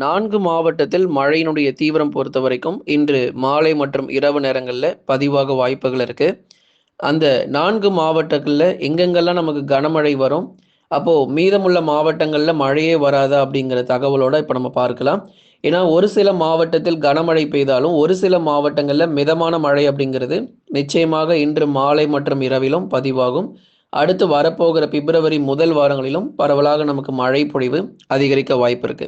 4 மாவட்டத்தில் மழையினுடைய தீவிரம் பொறுத்தவரைக்கும், இன்று மாலை மற்றும் இரவு நேரங்கள்ல பதிவாக வாய்ப்புகள் இருக்கு. அந்த 4 மாவட்டங்கள்ல எங்கெங்கெல்லாம் நமக்கு கனமழை வரும்? அப்போ மீதமுள்ள மாவட்டங்கள்ல மழையே வராதா? அப்படிங்கிற தகவலோட இப்ப நம்ம பார்க்கலாம். ஏன்னா, ஒரு சில மாவட்டத்தில் கனமழை பெய்தாலும், ஒரு சில மாவட்டங்கள்ல மிதமான மழை அப்படிங்கிறது நிச்சயமாக இன்று மாலை மற்றும் இரவிலும் பதிவாகும். அடுத்து வரப்போகிற பிப்ரவரி முதல் வாரங்களிலும் பரவலாக நமக்கு மழை பொழிவு அதிகரிக்க வாய்ப்பு இருக்கு.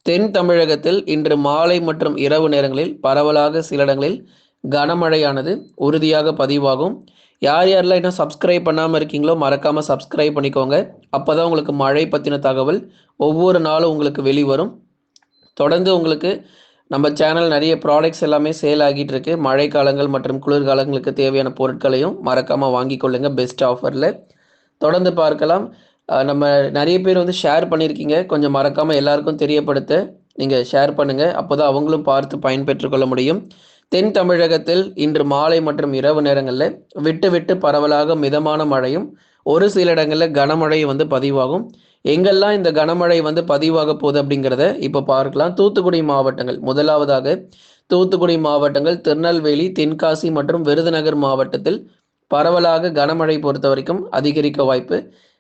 தென் தமிழகத்தில் இன்று மாலை மற்றும் இரவு நேரங்களில் பரவலாக சில இடங்களில் கனமழையானது உறுதியாக பதிவாகும். யார் யாரெல்லாம் இன்னும் சப்ஸ்கிரைப் பண்ணாமல் இருக்கீங்களோ மறக்காமல் சப்ஸ்கிரைப் பண்ணிக்கோங்க. அப்போ தான் உங்களுக்கு மழை பற்றின தகவல் ஒவ்வொரு நாளும் உங்களுக்கு வெளிவரும். தொடர்ந்து உங்களுக்கு நம்ம சேனல் நிறைய ப்ராடக்ட்ஸ் எல்லாமே சேல் ஆகிட்டு இருக்கு. மழை காலங்கள் மற்றும் குளிர்காலங்களுக்கு தேவையான பொருட்களையும் மறக்காமல் வாங்கி கொள்ளுங்க பெஸ்ட் ஆஃபரில். தொடர்ந்து பார்க்கலாம். நம்ம நிறைய பேர் வந்து ஷேர் பண்ணியிருக்கீங்க. கொஞ்சம் மறக்காமல் எல்லாருக்கும் தெரியப்படுத்த நீங்கள் ஷேர் பண்ணுங்கள். அப்போ தான் அவங்களும் பார்த்து பயன்பெற்றுக்கொள்ள முடியும். தென் தமிழகத்தில் இன்று மாலை மற்றும் இரவு நேரங்களில் விட்டு விட்டு பரவலாக மிதமான மழையும் ஒரு சில இடங்களில் கனமழை வந்து பதிவாகும். எங்கெல்லாம் இந்த கனமழை வந்து பதிவாக போகுது அப்படிங்கிறத இப்போ பார்க்கலாம். தூத்துக்குடி மாவட்டங்கள் முதலாவதாக தூத்துக்குடி மாவட்டங்கள் திருநெல்வேலி, தென்காசி மற்றும் விருதுநகர் மாவட்டத்தில் பரவலாக கனமழை பொறுத்த வரைக்கும் அதிகரிக்க வாய்ப்பு.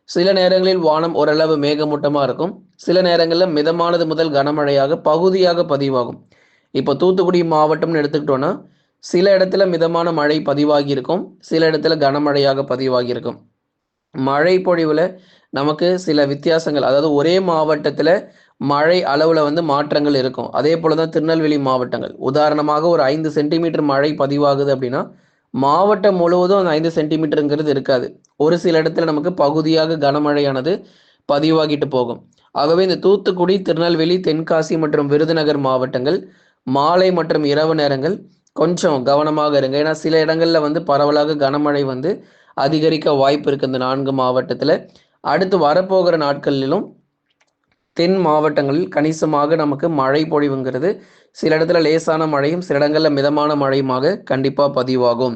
சில நேரங்களில் வானம் ஓரளவு மேகமூட்டமாக இருக்கும். சில நேரங்களில் மிதமானது முதல் கனமழையாக பகுதியாக பதிவாகும். இப்போ தூத்துக்குடி மாவட்டம்னு எடுத்துக்கிட்டோன்னா சில இடத்துல மிதமான மழை பதிவாகி இருக்கும், சில இடத்துல கனமழையாக பதிவாகி இருக்கும். மழை பொழிவில் நமக்கு சில வித்தியாசங்கள், அதாவது ஒரே மாவட்டத்தில் மழை அளவில் வந்து மாற்றங்கள் இருக்கும். அதே போல் தான் திருநெல்வேலி மாவட்டங்கள். உதாரணமாக ஒரு 5 சென்டிமீட்டர் மழை பதிவாகுது அப்படின்னா மாவட்டம் முழுவதும் அந்த 5 சென்டிமீட்டருங்கிறது இருக்காது. ஒரு சில இடத்துல நமக்கு பகுதியாக கனமழையானது பதிவாகிட்டு போகும். ஆகவே இந்த தூத்துக்குடி, திருநெல்வேலி, தென்காசி மற்றும் விருதுநகர் மாவட்டங்கள் மாலை மற்றும் இரவு நேரங்கள் கொஞ்சம் கவனமாக இருங்க. ஏன்னா சில இடங்களில் வந்து பரவலாக கனமழை வந்து அதிகரிக்க வாய்ப்பு இருக்குது இந்த 4 மாவட்டத்தில். அடுத்து வரப்போகிற நாட்களிலும் தென் மாவட்டங்களில் கணிசமாக நமக்கு மழை பொழிவுங்கிறது சில இடத்துல லேசான மழையும் சில இடங்களில் மிதமான மழையுமாக கண்டிப்பாக பதிவாகும்.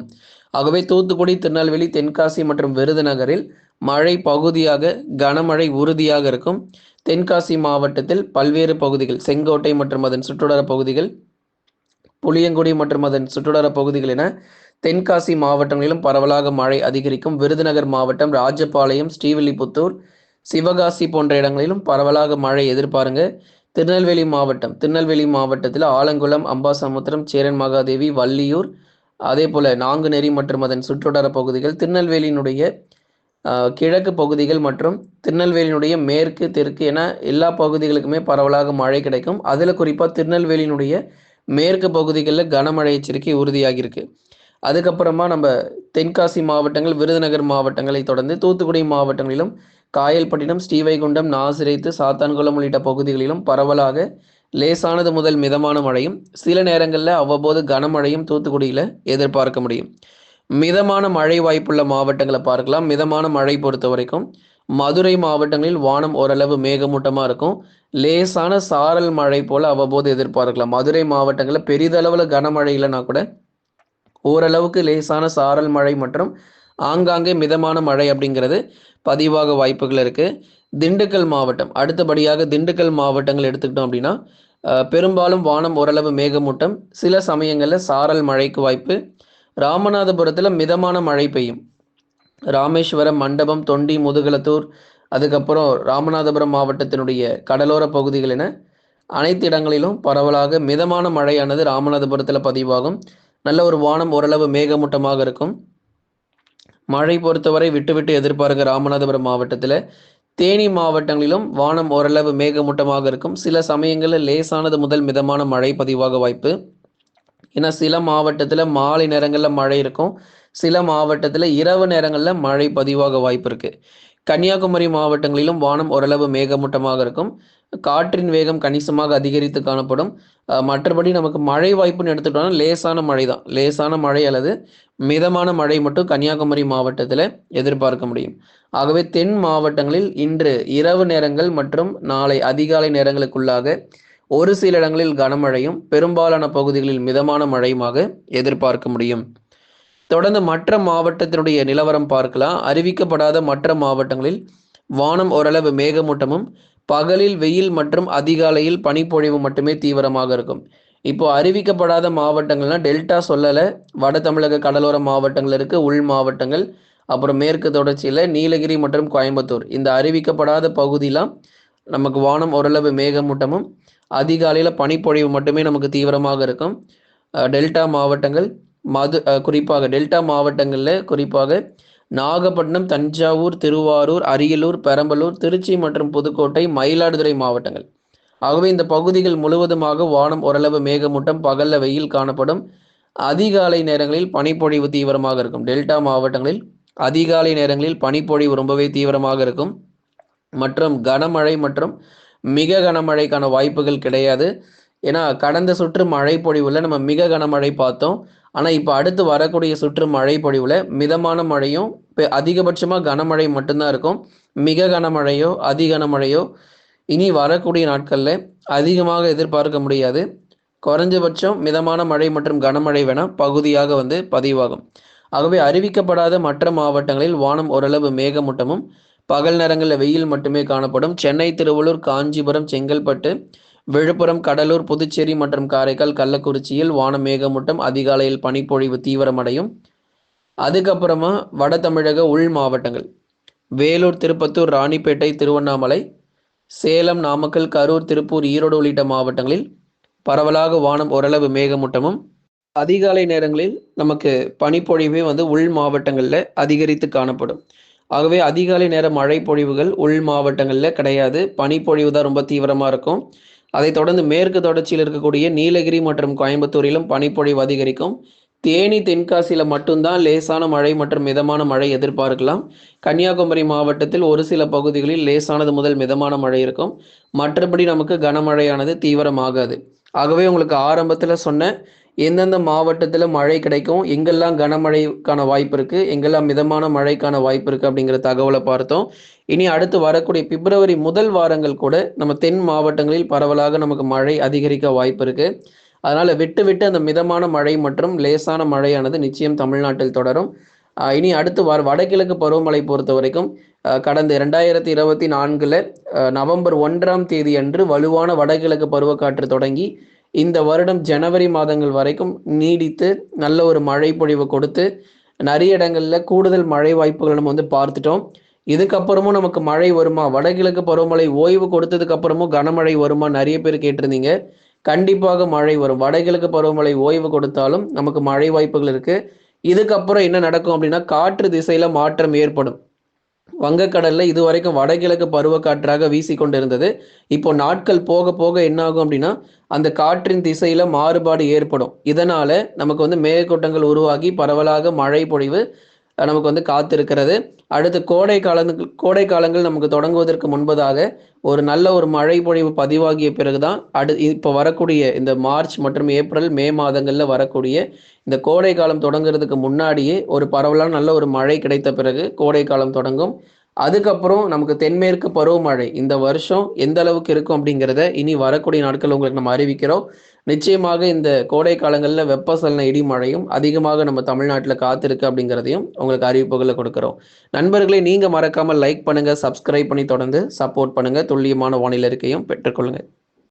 ஆகவே தூத்துக்குடி, திருநெல்வேலி, தென்காசி மற்றும் விருதுநகரில் மழை பகுதியாக கனமழை உறுதியாக இருக்கும். தென்காசி மாவட்டத்தில் பல்வேறு பகுதிகள், செங்கோட்டை மற்றும் அதன் சுற்றுவட்டார பகுதிகள், புளியங்குடி மற்றும் அதன் சுற்றுவட்டார பகுதிகள் என தென்காசி மாவட்டங்களிலும் பரவலாக மழை அதிகரிக்கும். விருதுநகர் மாவட்டம் ராஜபாளையம், ஸ்ரீவில்லிபுத்தூர், சிவகாசி போன்ற இடங்களிலும் பரவலாக மழை எதிர்பாருங்க. திருநெல்வேலி மாவட்டத்தில் ஆலங்குளம், அம்பாசமுத்திரம், சேரன் மகாதேவி, வள்ளியூர், அதே போல் நாங்குநேரி மற்றும் அதன் சுற்றுவட்டார பகுதிகள், திருநெல்வேலியினுடைய கிழக்கு பகுதிகள் மற்றும் திருநெல்வேலியினுடைய மேற்கு, தெற்கு என எல்லா பகுதிகளுக்குமே பரவலாக மழை கிடைக்கும். அதில் குறிப்பாக திருநெல்வேலியினுடைய மேற்கு பகுதிகளில் கனமழை எச்சரிக்கை உறுதியாகியிருக்கு. அதுக்கப்புறமா நம்ம தென்காசி மாவட்டங்கள், விருதுநகர் மாவட்டங்களை தொடர்ந்து தூத்துக்குடி மாவட்டங்களிலும் காயல்பட்டினம், ஸ்ரீவைகுண்டம், நாசிரேத்து, சாத்தான்குளம் உள்ளிட்ட பகுதிகளிலும் பரவலாக லேசானது முதல் மிதமான மழையும் சில நேரங்களில் அவ்வப்போது கனமழையும் தூத்துக்குடியில் எதிர்பார்க்க முடியும். மிதமான மழை வாய்ப்புள்ள மாவட்டங்களை பார்க்கலாம். மிதமான மழை பொறுத்த வரைக்கும் மதுரை மாவட்டங்களில் வானம் ஓரளவு மேகமூட்டமாக இருக்கும். லேசான சாரல் மழை போல் அவ்வப்போது எதிர்பார்க்கலாம். மதுரை மாவட்டங்களில் பெரிதளவில் கனமழை இல்லைனா கூட ஓரளவுக்கு லேசான சாரல் மழை மற்றும் ஆங்காங்கே மிதமான மழை அப்படிங்கிறது பதிவாக வாய்ப்புகள் இருக்குது. திண்டுக்கல் மாவட்டம் அடுத்தபடியாக திண்டுக்கல் மாவட்டங்கள் எடுத்துக்கிட்டோம் அப்படின்னா பெரும்பாலும் வானம் ஓரளவு மேகமூட்டம், சில சமயங்களில் சாரல் மழைக்கு வாய்ப்பு. ராமநாதபுரத்தில் மிதமான மழை பெய்யும். ராமேஸ்வரம், மண்டபம், தொண்டி, முதுகலத்தூர், அதுக்கப்புறம் ராமநாதபுரம் மாவட்டத்தினுடைய கடலோர பகுதிகள் என அனைத்து இடங்களிலும் பரவலாக மிதமான மழையானது ராமநாதபுரத்தில் பதிவாகும். நல்ல ஒரு வானம் ஓரளவு மேகமூட்டமாக இருக்கும். மழை பொறுத்தவரை விட்டு விட்டு எதிர்பாருங்க. ராமநாதபுரம் மாவட்டத்தில் தேனி மாவட்டங்களிலும் வானம் ஓரளவு மேகமூட்டமாக இருக்கும். சில சமயங்களில் லேசானது முதல் மிதமான மழை பதிவாக வாய்ப்பு. ஏன்னா சில மாவட்டத்தில் மாலை நேரங்களில் மழை இருக்கும், சில மாவட்டத்தில் இரவு நேரங்களில் மழை பதிவாக வாய்ப்பு இருக்குது. கன்னியாகுமரி மாவட்டங்களிலும் வானம் ஓரளவு மேகமூட்டமாக இருக்கும். காற்றின் வேகம் கணிசமாக அதிகரித்து காணப்படும். மற்றபடி நமக்கு மழை வாய்ப்புன்னு எடுத்துக்கிட்டோம்னா லேசான மழை தான். லேசான மழை அல்லது மிதமான மழை மட்டும் கன்னியாகுமரி மாவட்டத்தில் எதிர்பார்க்க முடியும். ஆகவே தென் மாவட்டங்களில் இன்று இரவு நேரங்கள் மற்றும் நாளை அதிகாலை நேரங்களுக்குள்ளாக ஒரு சில இடங்களில் கனமழையும் பெரும்பாலான பகுதிகளில் மிதமான மழையுமாக எதிர்பார்க்க முடியும். தொடர்ந்து மற்ற மாவட்டத்தினுடைய நிலவரம் பார்க்கலாம். அறிவிக்கப்படாத மற்ற மாவட்டங்களில் வானம் ஓரளவு மேகமூட்டமும் பகலில் வெயில் மற்றும் அதிகாலையில் பனிப்பொழிவு மட்டுமே தீவிரமாக இருக்கும். இப்போ அறிவிக்கப்படாத மாவட்டங்கள்னா டெல்டா சொல்லலை, வட தமிழக கடலோர மாவட்டங்கள் இருக்கு, உள் மாவட்டங்கள், அப்புறம் மேற்கு தொடர்ச்சியில் நீலகிரி மற்றும் கோயம்புத்தூர், இந்த அறிவிக்கப்படாத பகுதியெலாம் நமக்கு வானம் ஓரளவு மேகமூட்டமும் அதிகாலையில் பனிப்பொழிவு மட்டுமே நமக்கு தீவிரமாக இருக்கும். டெல்டா மாவட்டங்கள் குறிப்பாக டெல்டா மாவட்டங்களில் குறிப்பாக நாகப்பட்டினம், தஞ்சாவூர், திருவாரூர், அரியலூர், பெரம்பலூர், திருச்சி மற்றும் புதுக்கோட்டை, மயிலாடுதுறை மாவட்டங்கள். ஆகவே இந்த பகுதிகள் முழுவதுமாக வானம் ஓரளவு மேகமூட்டம், பகல்ல வெயில் காணப்படும். அதிகாலை நேரங்களில் பனிப்பொழிவு தீவிரமாக இருக்கும். டெல்டா மாவட்டங்களில் அதிகாலை நேரங்களில் பனிப்பொழிவு ரொம்பவே தீவிரமாக இருக்கும். மற்றும் கனமழை மற்றும் மிக கனமழைக்கான வாய்ப்புகள் கிடையாது. ஏன்னா கடந்த சுற்று மழை பொழிவில் நம்ம மிக கனமழை பார்த்தோம். ஆனால் இப்போ அடுத்து வரக்கூடிய சுற்று மழை பொழிவில் மிதமான மழையும் அதிகபட்சமாக கனமழை மட்டும்தான் இருக்கும். மிக கனமழையோ அதி கனமழையோ இனி வரக்கூடிய நாட்களில் அதிகமாக எதிர்பார்க்க முடியாது. குறைஞ்சபட்சம் மிதமான மழை மற்றும் கனமழை வேணா பகுதியாக பதிவாகும். ஆகவே அறிவிக்கப்படாத மற்ற மாவட்டங்களில் வானம் ஓரளவு மேகமூட்டமும் பகல் நேரங்களில் வெயில் மட்டுமே காணப்படும். சென்னை, திருவள்ளூர், காஞ்சிபுரம், செங்கல்பட்டு, விழுப்புரம், கடலூர், புதுச்சேரி மற்றும் காரைக்கால், கள்ளக்குறிச்சியில் வானம் மேகமூட்டம், அதிகாலையில் பனிப்பொழிவு தீவிரமடையும். அதுக்கப்புறமா வட தமிழக உள் மாவட்டங்கள் வேலூர், திருப்பத்தூர், ராணிப்பேட்டை, திருவண்ணாமலை, சேலம், நாமக்கல், கரூர், திருப்பூர், ஈரோடு உள்ளிட்ட மாவட்டங்களில் பரவலாக வானம் ஓரளவு மேகமூட்டமும் அதிகாலை நேரங்களில் நமக்கு பனிப்பொழிவே உள் மாவட்டங்களில் அதிகரித்து காணப்படும். ஆகவே அதிகாலை நேர மழை பொழிவுகள் உள் மாவட்டங்களில் கிடையாது. பனிப்பொழிவு தான் ரொம்ப தீவிரமாக இருக்கும். அதைத் தொடர்ந்து மேற்கு தொடர்ச்சியில் இருக்கக்கூடிய நீலகிரி மற்றும் கோயம்புத்தூரிலும் பனிப்பொழிவு அதிகரிக்கும். தேனி, தென்காசியில் மட்டும்தான் லேசான மழை மற்றும் மிதமான மழை எதிர்பார்க்கலாம். கன்னியாகுமரி மாவட்டத்தில் ஒரு சில பகுதிகளில் லேசானது முதல் மிதமான மழை இருக்கும். மற்றபடி நமக்கு கனமழையானது தீவிரமாகாது. ஆகவே உங்களுக்கு ஆரம்பத்தில் சொன்ன எந்தெந்த மாவட்டத்தில் மழை கிடைக்கும், எங்கெல்லாம் கனமழைக்கான வாய்ப்பு இருக்குது, எங்கெல்லாம் மிதமான மழைக்கான வாய்ப்பு இருக்குது அப்படிங்கிற தகவலை பார்த்தோம். இனி அடுத்து வரக்கூடிய பிப்ரவரி முதல் வாரங்கள் கூட நம்ம தென் மாவட்டங்களில் பரவலாக நமக்கு மழை அதிகரிக்க வாய்ப்பு இருக்குது. அதனால் விட்டு விட்டு அந்த மிதமான மழை மற்றும் லேசான மழையானது நிச்சயம் தமிழ்நாட்டில் தொடரும். இனி அடுத்து வடகிழக்கு பருவமழை பொறுத்த வரைக்கும் கடந்த 2024 நவம்பர் 1ஆம் தேதி அன்று வலுவான வடகிழக்கு பருவக்காற்று தொடங்கி இந்த வருடம் ஜனவரி மாதங்கள் வரைக்கும் நீடித்து நல்ல ஒரு மழை பொழிவு கொடுத்து நிறைய இடங்களில் கூடுதல் மழை வாய்ப்புகள் நம்ம பார்த்துட்டோம். இதுக்கப்புறமும் நமக்கு மழை வருமா, வடகிழக்கு பருவமழை ஓய்வு கொடுத்ததுக்கு அப்புறமும் கனமழை வருமா நிறைய பேர் கேட்டிருந்தீங்க. கண்டிப்பாக மழை வரும். வடகிழக்கு பருவமழை ஓய்வு கொடுத்தாலும் நமக்கு மழை வாய்ப்புகள் இருக்கு. இதுக்கப்புறம் என்ன நடக்கும் அப்படின்னா காற்று திசையில மாற்றம் ஏற்படும். வங்கக்கடல்ல இதுவரைக்கும் வடகிழக்கு பருவக்காற்றாக வீசிக்கொண்டிருந்தது. இப்போ நாட்கள் போக போக என்ன ஆகும் அப்படின்னா அந்த காற்றின் திசையில மாறுபாடு ஏற்படும். இதனால நமக்கு மேகக்கூட்டங்கள் உருவாகி பரவலாக மழை பொழிவு நமக்கு காத்திருக்கிறது. அடுத்து கோடை காலங்கள் நமக்கு தொடங்குவதற்கு முன்பதாக ஒரு நல்ல ஒரு மழை பொழிவு பதிவாகிய பிறகுதான் இப்போ வரக்கூடிய இந்த மார்ச் மற்றும் ஏப்ரல், மே மாதங்களில் வரக்கூடிய இந்த கோடை காலம் தொடங்குறதுக்கு முன்னாடியே ஒரு பரவலான நல்ல ஒரு மழை கிடைத்த பிறகு கோடை காலம் தொடங்கும். அதுக்கப்புறம் நமக்கு தென்மேற்கு பருவமழை இந்த வருஷம் எந்த அளவுக்கு இருக்கும் அப்படிங்கிறத இனி வரக்கூடிய நாட்கள் உங்களுக்கு நம்ம அறிவிக்கிறோம். நிச்சயமாக இந்த கோடை காலங்களில் வெப்பசலன இடி மழையும் அதிகமாக நம்ம தமிழ்நாட்டில் காத்திருக்கு அப்படிங்கிறதையும் உங்களுக்கு அறிவிப்புகளை கொடுக்குறோம். நண்பர்களே, நீங்கள் மறக்காமல் லைக் பண்ணுங்கள், சப்ஸ்கிரைப் பண்ணி தொடர்ந்து சப்போர்ட் பண்ணுங்கள். துல்லியமான வானிலை அறிக்கையும் பெற்றுக்கொள்ளுங்கள்.